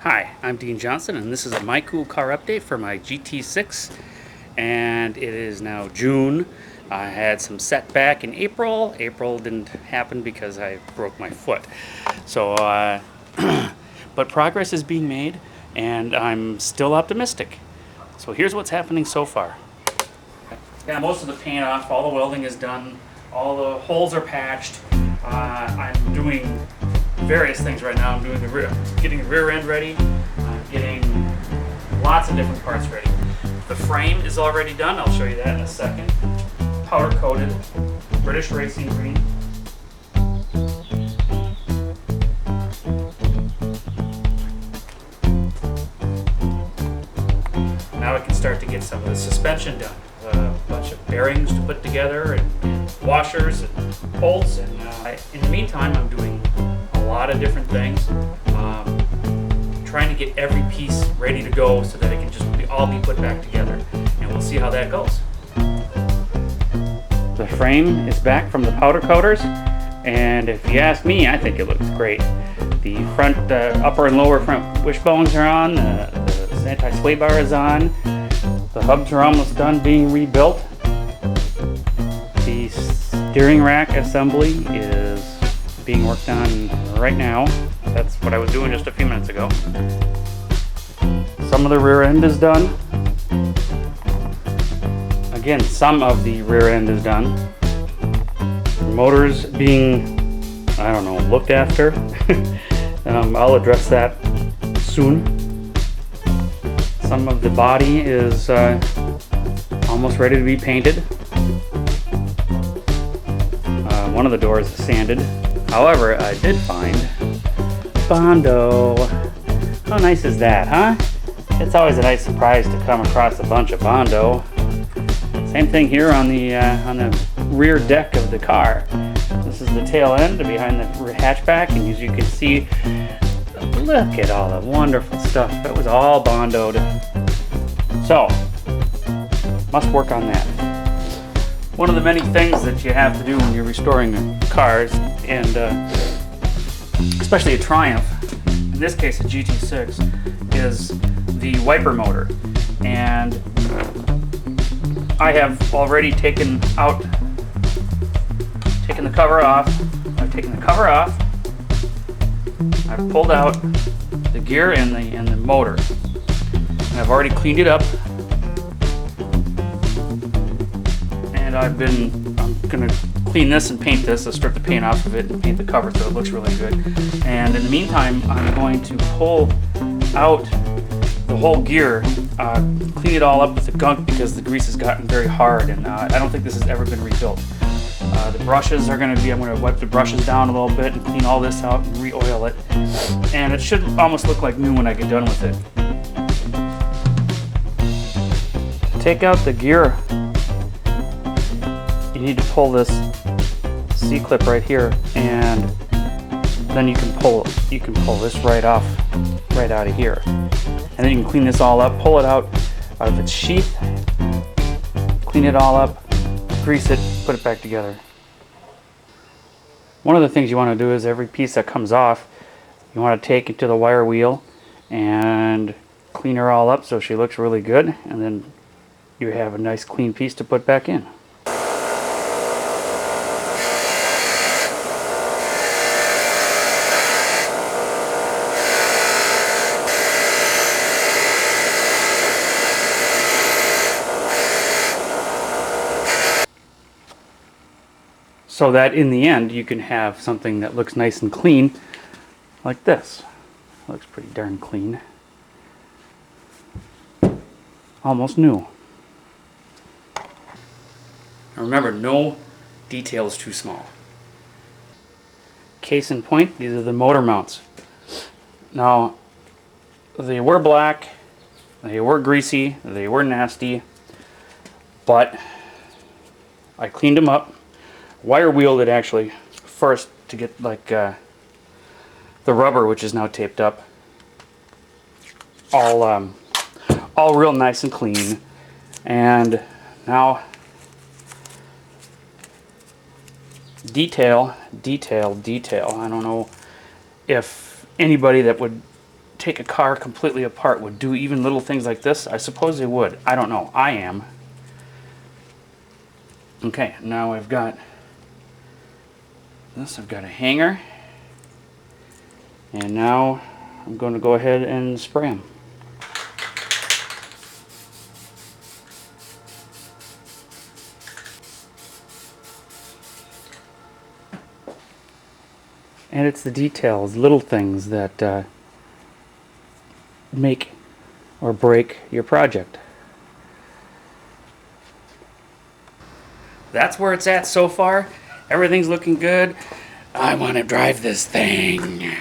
Hi, I'm Dean Johnson, and this is a My Cool Car update for my GT6, and it is now June. I had some setback in April. April didn't happen because I broke my foot. So, but progress is being made, and I'm still optimistic. So here's what's happening so far. Got most of the paint off, all the welding is done, all the holes are patched. I'm doing various things right now. I'm doing getting the rear end ready. I'm getting lots of different parts ready. The frame is already done. I'll show you that in a second. Powder coated, British racing green. Now I can start to get some of the suspension done. A bunch of bearings to put together and washers and bolts. And in the meantime, I'm doing a lot of different things, trying to get every piece ready to go so that it can just all be put back together, and we'll see how that goes. The frame is back from the powder coaters, and if you ask me, I think it looks great. The front, upper and lower front wishbones are on, the anti-sway bar is on, the hubs are almost done being rebuilt. The steering rack assembly is being worked on right now. That's what I was doing just a few minutes ago. Some of the rear end is done. Again, some of the rear end is done. The motor's being, I don't know, looked after. I'll address that soon. Some of the body is almost ready to be painted. One of the doors is sanded. However, I did find Bondo. How nice is that, huh? It's always a nice surprise to come across a bunch of Bondo. Same thing here on the rear deck of the car. This is the tail end behind the hatchback, and as you can see, look at all the wonderful stuff. It was all Bondoed. So, must work on that. One of the many things that you have to do when you're restoring cars, and especially a Triumph, in this case a GT6, is the wiper motor. And I have already taken the cover off. I've taken the cover off. I've pulled out the gear and the motor. And I've already cleaned it up. And I'm gonna clean this and paint this. I'll strip the paint off of it and paint the cover so it looks really good. And in the meantime, I'm going to pull out the whole gear, clean it all up with the gunk because the grease has gotten very hard, and I don't think this has ever been rebuilt. The brushes are going to be, I'm going to wipe the brushes down a little bit and clean all this out and re-oil it. And it should almost look like new when I get done with it. To take out the gear, you need to pull this Cclip right here, and then you can pull this right out of here. And then you can clean this all up, pull it out of its sheath, clean it all up, grease it, put it back together. One of the things you want to do is every piece that comes off, you want to take it to the wire wheel and clean her all up so she looks really good, and then you have a nice clean piece to put back in. So that in the end you can have something that looks nice and clean like this. It looks pretty darn clean. Almost new. And remember, no detail is too small. Case in point, these are the motor mounts. Now, they were black, they were greasy, they were nasty, but I cleaned them up. Wire wheeled it actually first to get like the rubber, which is now taped up, all real nice and clean. And now detail. I don't know if anybody that would take a car completely apart would do even little things like this? I suppose they would. I don't know. I am. Okay, now I've got this. I've got a hanger. And now I'm going to go ahead and spray them. And it's the details, little things that make or break your project. That's where it's at so far. Everything's looking good. I want to drive this thing.